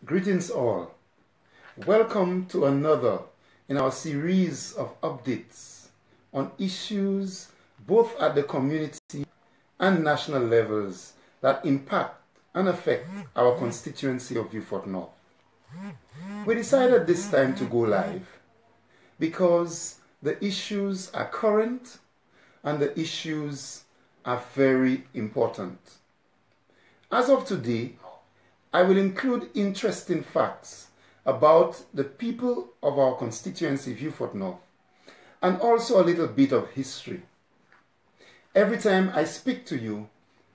Greetings all. Welcome to another in our series of updates on issues both at the community and national levels that impact and affect our constituency of Vieux North. We decided this time to go live because the issues are current and the issues are very important. As of today, I will include interesting facts about the people of our constituency, Vieux North, and also a little bit of history. Every time I speak to you,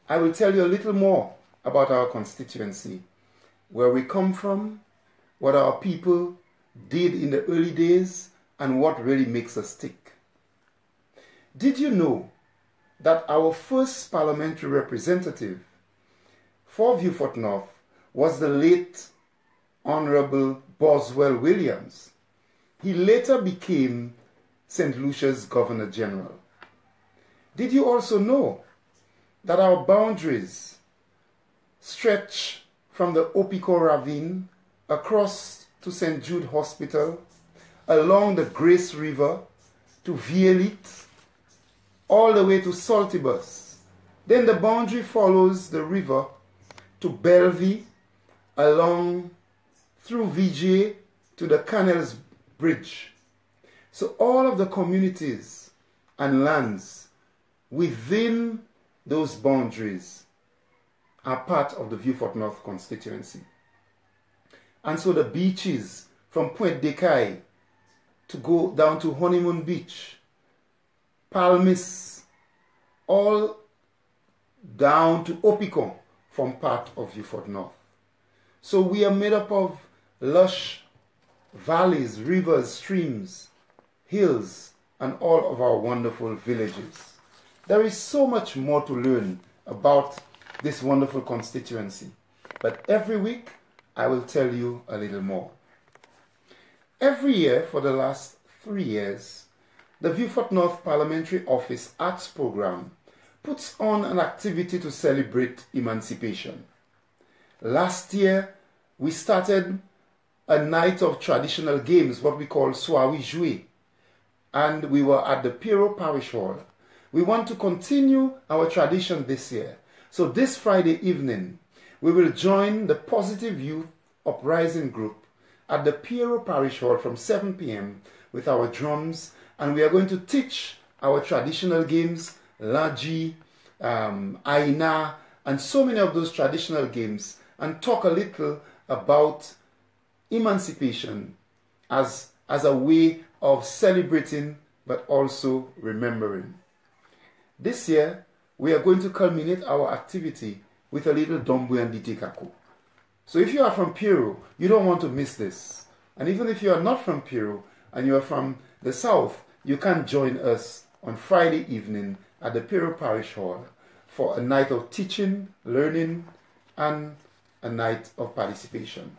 I will tell you a little more about our constituency, where we come from, what our people did in the early days, and what really makes us tick. Did you know that our first parliamentary representative for Vieux North was the late Honorable Boswell Williams? He later became St. Lucia's Governor General. Did you also know that our boundaries stretch from the Opico Ravine across to St. Jude Hospital, along the Grace River to Vieux, all the way to Saltibus? Then the boundary follows the river to Bellevue, along through Vieux to the Canals Bridge. So all of the communities and lands within those boundaries are part of the Vieux North constituency. And so the beaches from Pointe des Cailles to go down to Honeymoon Beach, Palmis, all down to Opicon form part of Vieux North. So we are made up of lush valleys, rivers, streams, hills, and all of our wonderful villages. There is so much more to learn about this wonderful constituency, but every week I will tell you a little more. Every year for the last 3 years, the Vieux North Parliamentary Office Arts Program puts on an activity to celebrate emancipation. Last year, we started a night of traditional games, what we call Soirée Jouée, and we were at the Pierrot Parish Hall. We want to continue our tradition this year. So this Friday evening, we will join the Positive Youth Uprising Group at the Pierrot Parish Hall from 7 p.m. with our drums, and we are going to teach our traditional games, Laji, Aina, and so many of those traditional games, and talk a little about emancipation as a way of celebrating but also remembering. This year, we are going to culminate our activity with a little Dombo and Ditekako. So if you are from Pierrot, you don't want to miss this. And even if you are not from Pierrot and you are from the south, you can join us on Friday evening at the Pierrot Parish Hall for a night of teaching, learning, and a night of participation.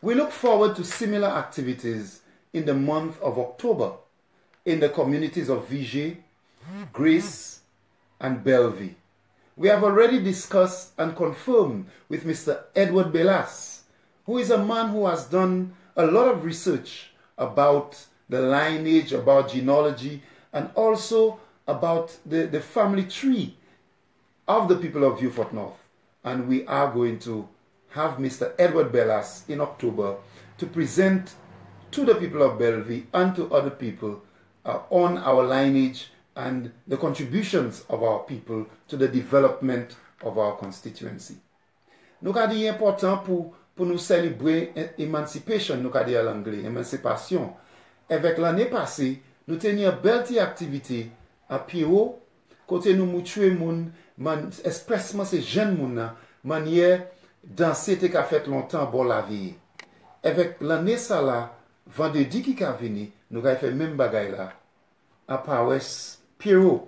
We look forward to similar activities in the month of October in the communities of Vieux, Grace, and Bellevue. We have already discussed and confirmed with Mr. Edward Bellas, who is a man who has done a lot of research about the lineage, about genealogy, and also about the family tree of the people of Vieux North. And we are going to have Mr. Edward Bellas in October to present to the people of Bellevue and to other people on our lineage and the contributions of our people to the development of our constituency. Nous avons dit important pour nous célébrer émancipation, nous avons dit en anglais, émancipation. Avec l'année passée, nous tenions une belle activité à Pierrot, côté nous moutuer moun, expressement ces jeunes moun, manière danser te qu'a fait longtemps bon la vie. Avec l'année ça là, vendredi qui a venu, nous avons fait même bagay là, à Paris, Pierrot,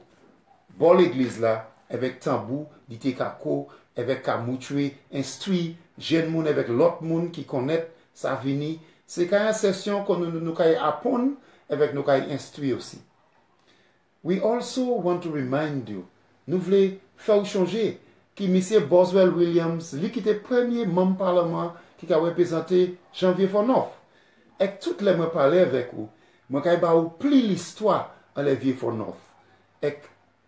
bon l'église là, avec tambou, dite kako, avec kamoutué, instruit, jeune moun avec l'autre moun qui connaît sa vini. C'est quand une session que nous apprendre avec nous instruire aussi. We also want to remind you, nous voulons faire changer qui M. Boswell Williams, lui qui était premier membre parlement qui a représenté Janvier Fornof. Et toutes les mois parler avec vous, moi j'ai ba ou pli l'histoire en les Vieux Fornof. Et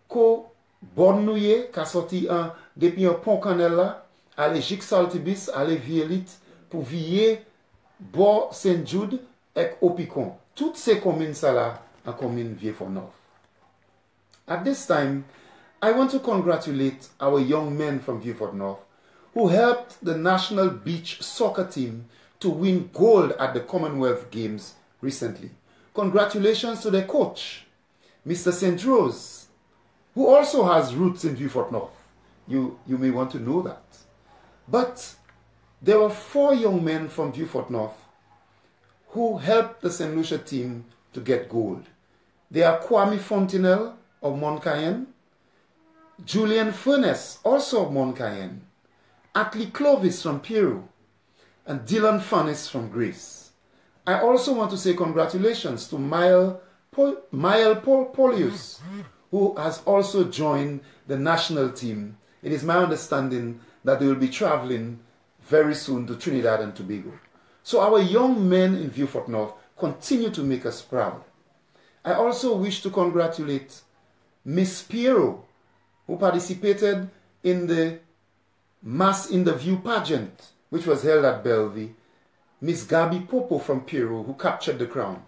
ko bon nouye qui a sorti un depuis un pont canal là, aller Jigsaltibis, aller Vielite pour vier Bo Saint-Jude et Opicon. Toutes ces communes ça là en commune Vieux Fornof. At this time, I want to congratulate our young men from Vieux Fornof who helped the national beach soccer team to win gold at the Commonwealth Games recently. Congratulations to their coach, Mr. St. Rose, who also has roots in Vieux Fornof. You may want to know that. But there were 4 young men from Vieux Fornof who helped the St. Lucia team to get gold. They are Kwame Fontenelle of Mont Cayenne, Julian Furness, also of Mont Cayenne, Atlee Clovis from Peru, and Dylan Furness from Greece. I also want to say congratulations to Mael Polius, who has also joined the national team. It is my understanding that they will be traveling very soon to Trinidad and Tobago. So our young men in Vieux Fornof continue to make us proud. I also wish to congratulate Miss Piero, who participated in the Mass in the View pageant, which was held at Bellevue, Miss Gabi Popo from Peru, who captured the crown.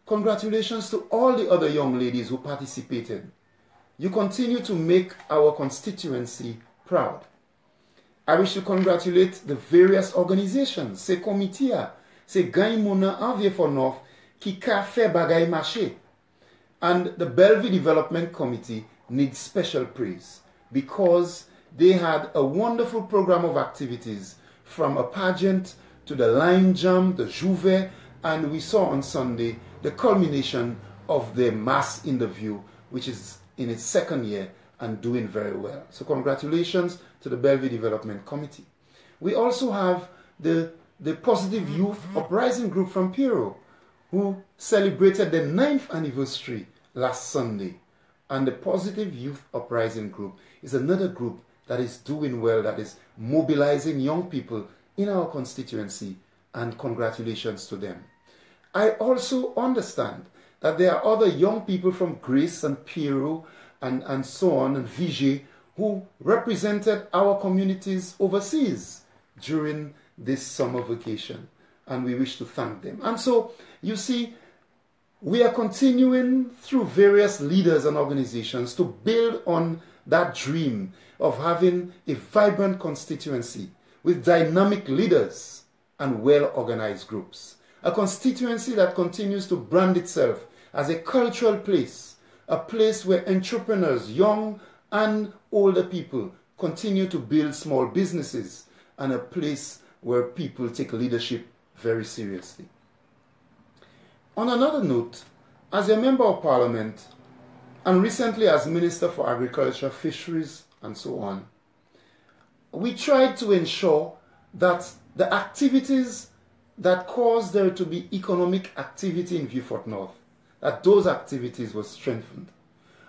Congratulations to all the other young ladies who participated. You continue to make our constituency proud. I wish to congratulate the various organizations, ces comités, ces gagne mouna en Vieux Fornof qui ka fait bagay marché. And the Bellevue Development Committee needs special praise because they had a wonderful program of activities from a pageant to the line jump, the Jouvet, and we saw on Sunday the culmination of the Mass in the View, which is in its 2nd year and doing very well. So congratulations to the Bellevue Development Committee. We also have the Positive Youth Uprising Group from Peru, who celebrated the 9th anniversary last Sunday. And the Positive Youth Uprising Group is another group that is doing well, that is mobilizing young people in our constituency, and congratulations to them. I also understand that there are other young people from Greece and Peru and so on, and Vieux, who represented our communities overseas during this summer vacation, and we wish to thank them. And so, you see, we are continuing through various leaders and organizations to build on that dream of having a vibrant constituency with dynamic leaders and well-organized groups. A constituency that continues to brand itself as a cultural place, a place where entrepreneurs, young and older people, continue to build small businesses, and a place where people take leadership very seriously. On another note, as a member of parliament, and recently as Minister for Agriculture, Fisheries, and so on, we tried to ensure that the activities that caused there to be economic activity in Vieux Fornof, that those activities were strengthened.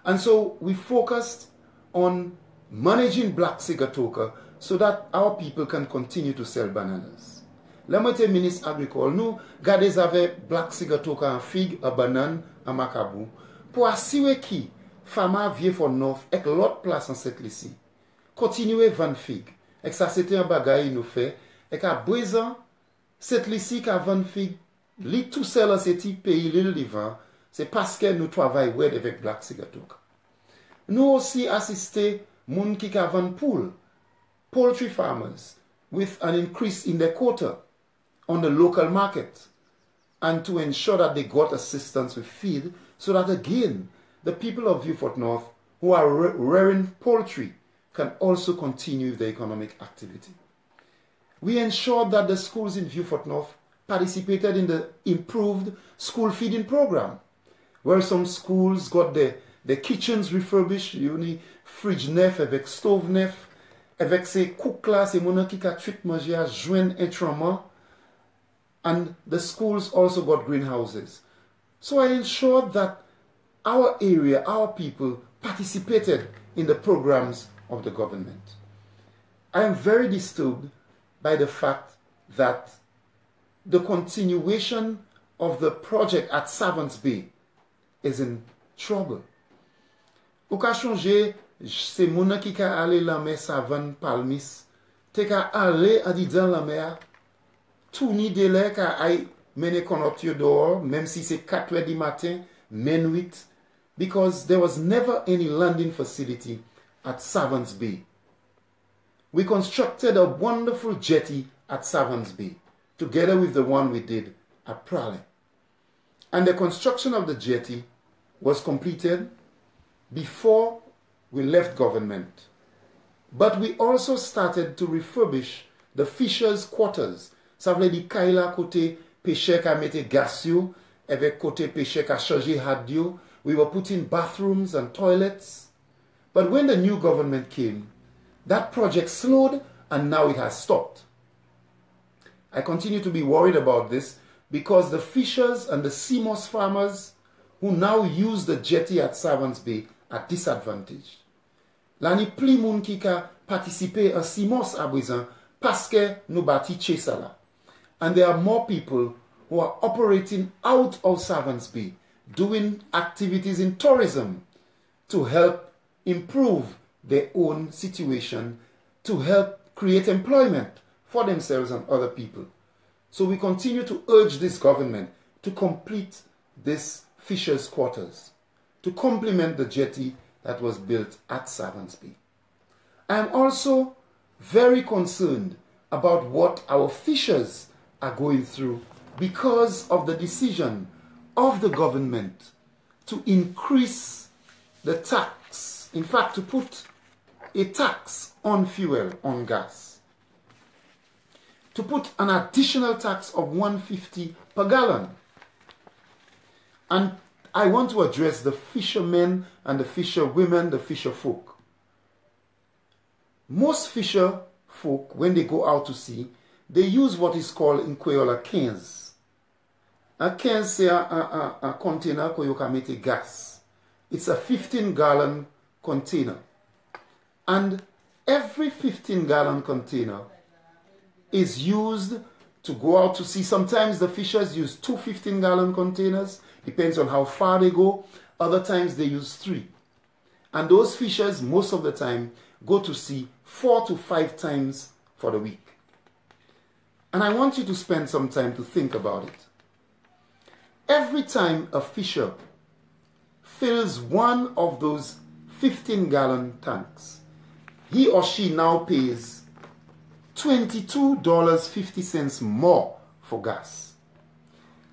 And so we focused on managing black sigatoka so that our people can continue to sell bananas. La moitié ministre agricole, nous gardons avec black sigatoka en figue, en banane, en macabou, pour assurer qui, fama Vieux Fornof, et l'autre place en cette ici, continuer vendre figue. Et ça c'était un bagay nous fait, et qu'à présent, cette ici qu'à vendre figue, li tout seul en cet pays l'île vivant, c'est parce que nous travaillons avec black sigatoka. Nous aussi assisté moun qui ka vendre poultry farmers, with an increase in their quota on the local market, and to ensure that they got assistance with feed, so that again, the people of Vieux Fornof who are rearing poultry can also continue their economic activity. We ensured that the schools in Vieux Fornof participated in the improved school feeding program, where some schools got the kitchens refurbished, uni fridge neuf avec stove neuf, avec ces cook là, ces monas qui ka tuit manger à joindre intrament, and the schools also got greenhouses. So I ensured that our area, our people participated in the programs of the government. I am very disturbed by the fact that the continuation of the project at Savants Bay is in trouble. Ou ka chanje, se moun ki ka ale la mer Savane Palmis, te ka ale adi dan la mer, touni de lè ka ay mene konotyo dehors, même si c'est 4 heures du matin, men 8, because there was never any landing facility at Savants Bay. We constructed a wonderful jetty at Savants Bay, together with the one we did at Prale. And the construction of the jetty was completed before we left government. But we also started to refurbish the fishers' quarters. Ça veut dire kaila côté pêcheur ka mette gas yo, avec côté pêcheur ka charger had yo. We were putting bathrooms and toilets. But when the new government came, that project slowed and now it has stopped. I continue to be worried about this because the fishers and the sea moss farmers who now use the jetty at Savants Bay are disadvantaged. L'année pli moun ki ka participer à sea moss à présent parce que nous bâti ça là. And there are more people who are operating out of Savants Bay, doing activities in tourism to help improve their own situation, to help create employment for themselves and other people. So we continue to urge this government to complete this fishers' quarters, to complement the jetty that was built at Savants Bay. I am also very concerned about what our fishers are going through because of the decision of the government to increase the tax, in fact to put a tax on fuel, on gas, to put an additional tax of $1.50 per gallon. And I want to address the fishermen and the fisherwomen, the fisher folk. Most fisher folk, when they go out to sea, they use what is called in Creole quinze. A quinze c'est un container que you can make gas. It's a 15-gallon container. And every 15-gallon container is used to go out to sea. Sometimes the fishers use 2 15-gallon containers. Depends on how far they go. Other times they use 3. And those fishers, most of the time, go to sea 4 to 5 times for the week. And I want you to spend some time to think about it. Every time a fisher fills one of those 15-gallon tanks, he or she now pays $22.50 more for gas.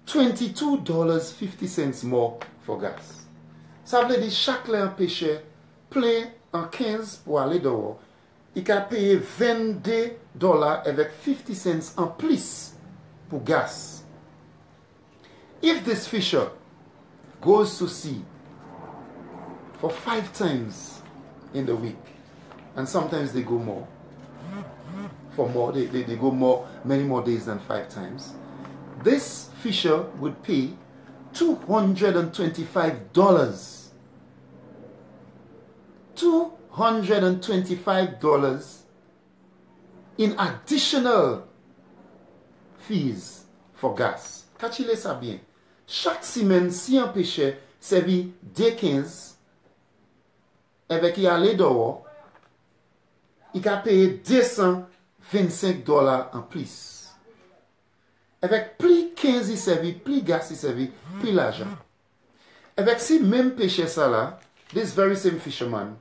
$22.50 more for gas. Ça veut dire chaque pêcheur plein en 15 pour aller dehors, il a payé $22 avec 50 cents en plus pour gas. If this fisher goes to sea for 5 times in the week, and sometimes they go more, they go more, many more days than 5 times, this fisher would pay $225. $225 in additional fees for gas. Kachile ça bien. Chaque semaine, si un pêcheur servi 2,15 avec y aller dehors, il a payé $225 en plus. Avec plus 15 servi, plus gas servi, plus l'argent. Avec si même pêcheur ça là, this very same fisherman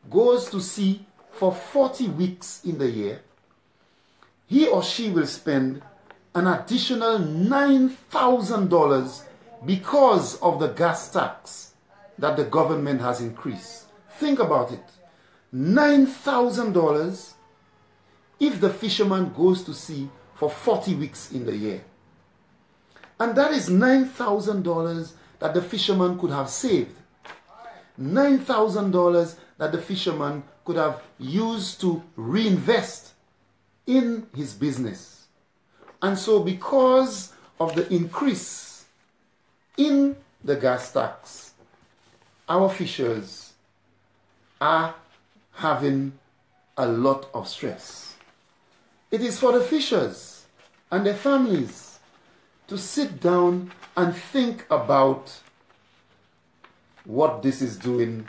goes to sea for 40 weeks in the year, he or she will spend an additional $9,000 because of the gas tax that the government has increased. Think about it. $9,000 if the fisherman goes to sea for 40 weeks in the year. And that is $9,000 that the fisherman could have saved. $9,000 that the fisherman could have used to reinvest in his business. And so because of the increase in the gas tax, our fishers are having a lot of stress. It is for the fishers and their families to sit down and think about what this is doing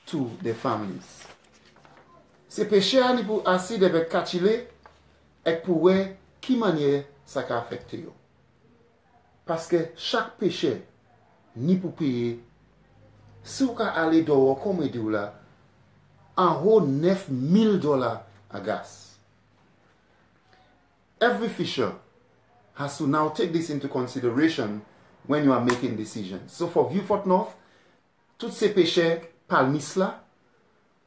to their families. Ces pêcheurs ni pour assis avec kachile et pour voir qui manière ça va affecter yo. Parce que chaque pêcheur ni pour payer si vous allez dehors comme dit là en haut $9,000 à gas. Every fisher has to now take this into consideration when you are making decisions. So for Vieux North, tous ces pêcheurs palmis là,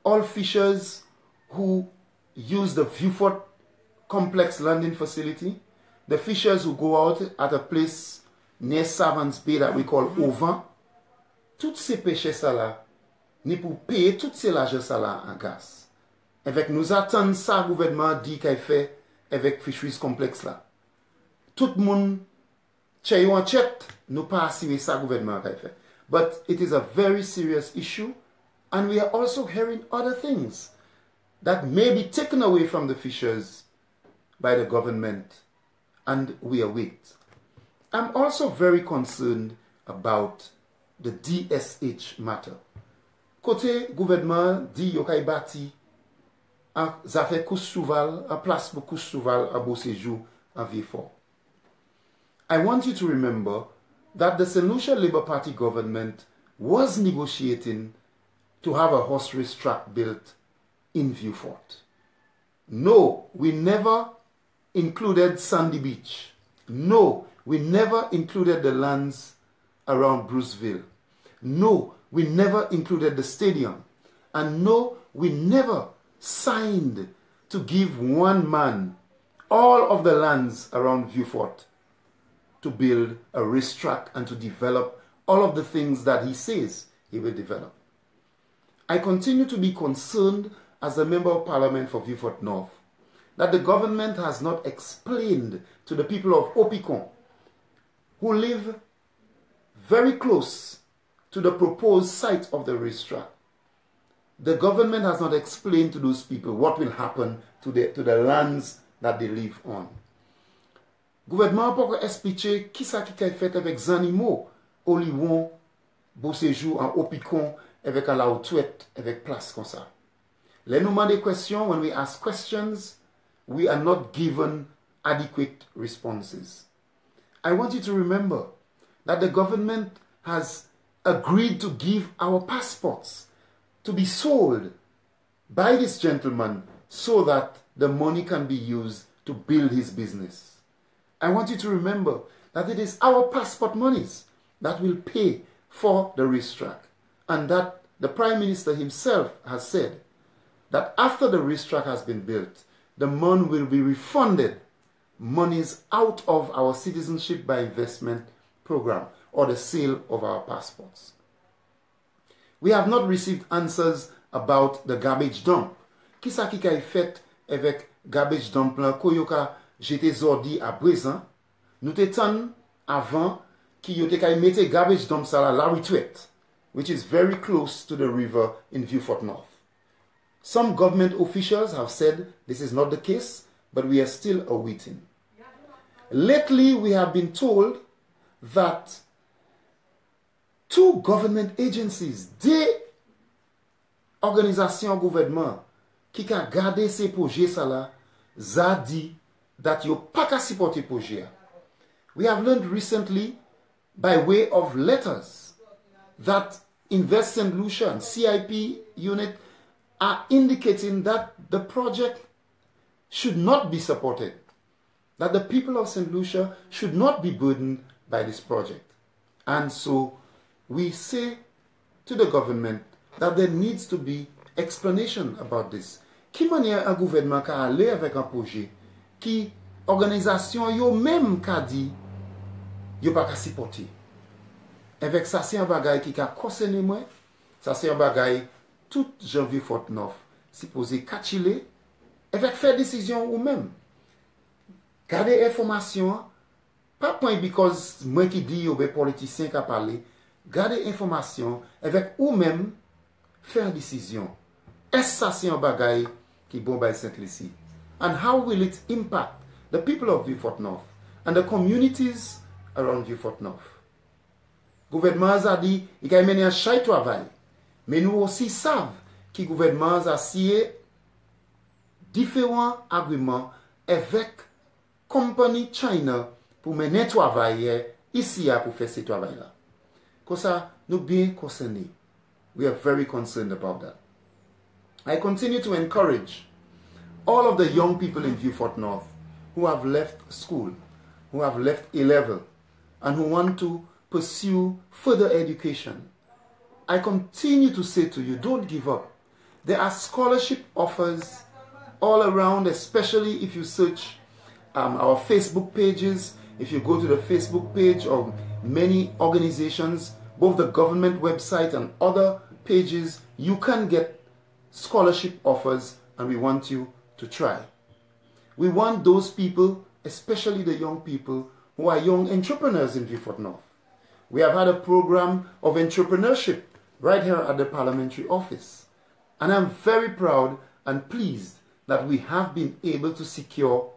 all fishers who use the Vieux complex landing facility, the fishers who go out at a place near Savants Bay that we call Auvent, tous ces pêcheurs ça là, ni pour payer toutes ces l'argent ça là en gaz. Avec nous attendre ça gouvernement dit qu'il fait avec fisheries complexe là. Tout le monde tche en chet nous pas assurer ça gouvernement qu'il fait. But it is a very serious issue, and we are also hearing other things that may be taken away from the fishers by the government, and we await. I'm also very concerned about the DSH matter. Côté gouvernement dit yo kay bâti a zafè kous souval, a place pour kous souval a beau séjour à Vieux. I want you to remember that the St. Lucia Labour Party government was negotiating to have a horse race track built in Vieux. No, we never included Sandy Beach. No, we never included the lands around Bruceville. No, we never included the stadium. And no, we never signed to give one man all of the lands around Vieux to build a racetrack and to develop all of the things that he says he will develop. I continue to be concerned as a member of parliament for Vieux North that the government has not explained to the people of Opicon, who live very close to the proposed site of the racetrack. The government has not explained to those people what will happen to the lands that they live on. Gouvernement peut expliquer qui ça qui fait avec les animaux au Lion, beau séjour en Opicon avec à la hautuette avec place comme ça. Les nous demandons des questions, when we ask questions, we are not given adequate responses. I want you to remember that the government has agreed to give our passports to be sold by this gentleman so that the money can be used to build his business. I want you to remember that it is our passport monies that will pay for the racetrack, and that the Prime Minister himself has said that after the racetrack has been built, the money will be refunded, monies out of our citizenship by investment program or the sale of our passports. We have not received answers about the garbage dump. Qui ça qui a fait avec garbage dump là koyoka j'étais zordi à présent, nous t'étonnons avant qu'il y ait mette garbage dump ça la retreat, which is very close to the river in Vieux North. Some government officials have said this is not the case, but we are still awaiting. Lately, we have been told that two government agencies, des organisations gouvernement, qui a gardé ces projets ça là, a dit that you pas qu'à supporter projet. We have learned recently by way of letters that Invest St. Lucia and CIP unit are indicating that the project should not be supported, that the people of St. Lucia should not be burdened by this project. And so we say to the government that there needs to be explanation about this. Qui manière un gouvernement qui a allé avec un projet qui organisation yo même ka dit yo pas ka supporter. Avec ça c'est un bagay qui a concerné moi, ça c'est un bagay tout Vieux North supposé kachile avec faire décision ou même. Garder information pas point because moi qui dit yo be politicien qui a parlé, garder information avec ou même faire décision. Est-ce ça c'est un bagay qui bon by Saint-Lucie? And how will it impact the people of Vieux-Fort North and the communities around Vieux-Fort North? Gouvernement a dit qu'il a mené un chai travail, mais nous aussi savons que le gouvernement a signé différents agreements avec compagnie China pour mener un travail ici pour faire ce travail-là. Comme ça, nous bien concernés. We are very concerned about that. I continue to encourage all of the young people in Vieux-Fort North who have left school, who have left A-level, and who want to pursue further education. I continue to say to you, don't give up. There are scholarship offers all around, especially if you search our Facebook pages. If you go to the Facebook page of many organizations, both the government website and other pages, you can get scholarship offers, and we want you to try. We want those people, especially the young people who are young entrepreneurs in Vieux-Fort North. We have had a program of entrepreneurship right here at the parliamentary office. And I'm very proud and pleased that we have been able to secure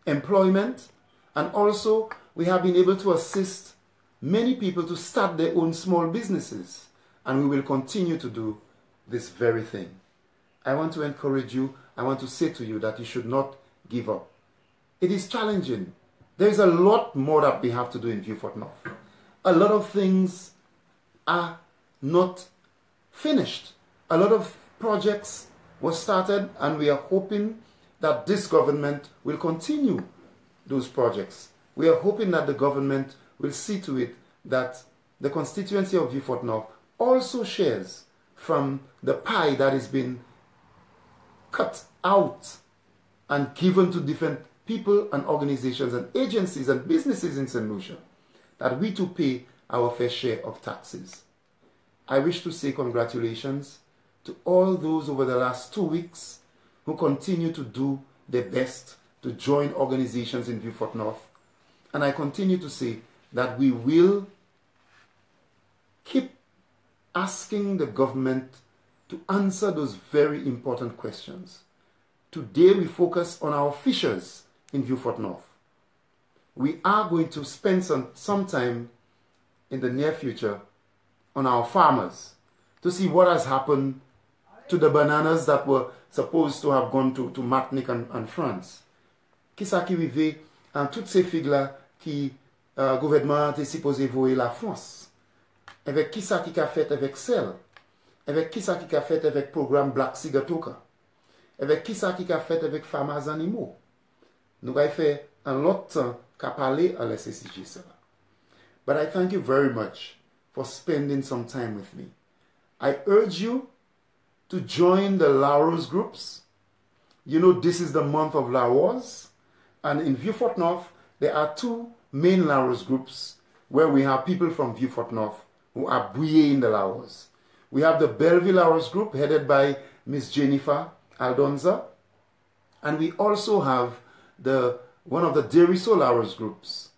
employment, and also we have been able to assist many people to start their own small businesses. And we will continue to do this very thing. I want to encourage you. I want to say to you that you should not give up. It is challenging. There is a lot more that we have to do in Vieux-Fort North. A lot of things are not finished. A lot of projects were started, and we are hoping that this government will continue those projects. We are hoping that the government will see to it that the constituency of Vieux-Fort North also shares from the pie that has been cut out and given to different people and organizations and agencies and businesses in St. Lucia, that we too pay our fair share of taxes. I wish to say congratulations to all those over the last 2 weeks who continue to do their best to join organizations in Vieux-Fort North. And I continue to say that we will keep asking the government to answer those very important questions. Today we focus on our fishers in Vieux-Fort North. We are going to spend some time in the near future on our farmers to see what has happened to the bananas that were supposed to have gone to Martinique and France. Qui sa qui rive toutes ces figues-là qui gouvernement était supposé voyer la France? Avec qui ça qui a fait avec sel? Avec qui ça qui a fait avec programme Black Sigatoka? Avec qui ça qui a fait avec Farmers Animaux? Nous avons fait un lot de temps qu'à parler à l'SSG ça. But I thank you very much for spending some time with me. I urge you to join the Laros groups. You know, this is the month of Laos, and in Vieux-Fort North there are 2 main Laos groups where we have people from Vieux-Fort North who are bouillés in the Laos. We have the Belleville Laos group headed by Miss Jennifer Aldonza, and we also have one of the Deriso Laos groups.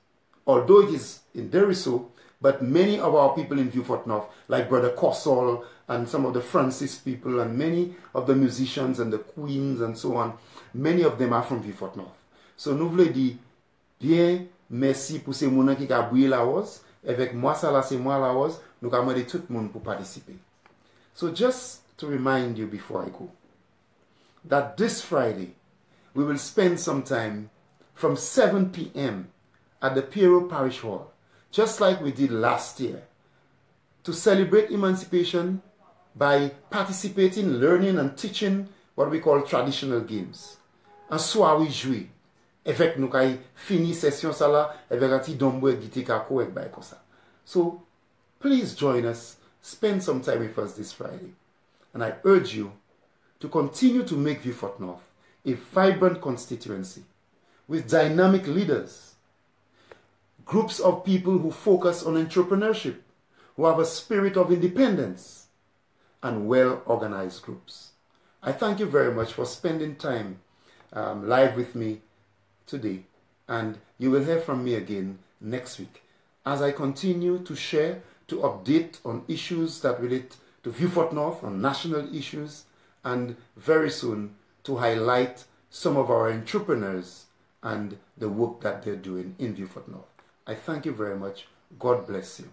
Although it is in Deriso, but many of our people in Vieux-Fort North, like Brother Cossol and some of the Francis people and many of the musicians and the queens and so on, many of them are from Vieux-Fort North. So nous voulons dire bien merci pour ces gens qui ont bouillé Laos. Avec moi, ça là, c'est moi Laos. Nous avons demandé tout le monde pour participer. So just to remind you before I go, that this Friday, we will spend some time from 7 p.m. at the Piero Parish Hall, just like we did last year, to celebrate emancipation by participating, learning and teaching what we call traditional games. En soir, we jouer. Avec nous kay fini session ça là, avec un petit dombo et guité kako et bay comme ça. So, please join us, spend some time with us this Friday. And I urge you to continue to make Vieux-Fort North a vibrant constituency with dynamic leaders, groups of people who focus on entrepreneurship, who have a spirit of independence, and well-organized groups. I thank you very much for spending time live with me today, and you will hear from me again next week as I continue to share, to update on issues that relate to Vieux-Fort North, on national issues, and very soon to highlight some of our entrepreneurs and the work that they're doing in Vieux North. I thank you very much. God bless you.